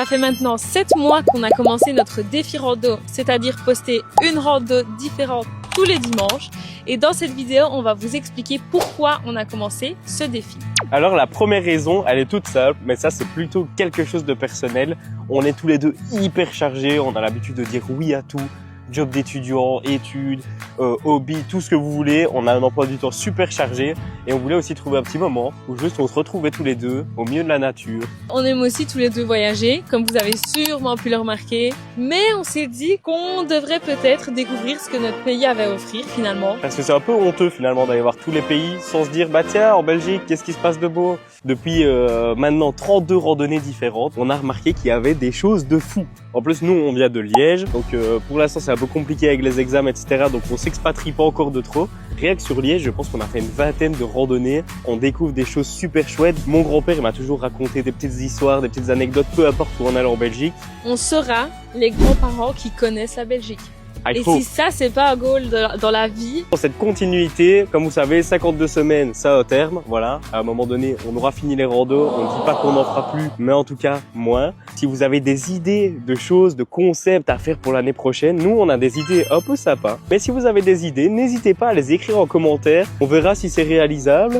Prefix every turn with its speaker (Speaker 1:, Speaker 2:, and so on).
Speaker 1: fait maintenant 7 mois qu'on a commencé notre défi rando, c'est-à-dire poster une rando différente tous les dimanches. Et dans cette vidéo, on va vous expliquer pourquoi on a commencé ce défi.
Speaker 2: Alors la première raison, elle est toute simple, mais ça c'est plutôt quelque chose de personnel. On est tous les deux hyper chargés, on a l'habitude de dire oui à tout. Job d'étudiant, études, hobby, tout ce que vous voulez. On a un emploi du temps super chargé et on voulait aussi trouver un petit moment où juste on se retrouvait tous les deux au milieu de la nature.
Speaker 1: On aime aussi tous les deux voyager, comme vous avez sûrement pu le remarquer. Mais on s'est dit qu'on devrait peut-être découvrir ce que notre pays avait à offrir finalement.
Speaker 2: Parce que c'est un peu honteux finalement d'aller voir tous les pays sans se dire bah tiens en Belgique qu'est-ce qui se passe de beau. Depuis maintenant 32 randonnées différentes, on a remarqué qu'il y avait des choses de fou. En plus nous on vient de Liège, donc pour l'instant c'est un peu compliqué avec les examens etc. Donc on s'expatrie pas encore de trop. Rien que sur Liège, je pense qu'on a fait une vingtaine de randonnées. On découvre des choses super chouettes. Mon grand-père il m'a toujours raconté des petites histoires, des petites anecdotes, peu importe où on allait en Belgique.
Speaker 1: On sera les grands-parents qui connaissent la Belgique. Et si ça, c'est pas un goal dans la vie.
Speaker 2: Pour cette continuité, comme vous savez, 52 semaines, ça au terme. Voilà, à un moment donné, on aura fini les randos. On ne dit pas qu'on n'en fera plus, mais en tout cas, moins. Si vous avez des idées de choses, de concepts à faire pour l'année prochaine, nous, on a des idées un peu sympas. Mais si vous avez des idées, n'hésitez pas à les écrire en commentaire. On verra si c'est réalisable.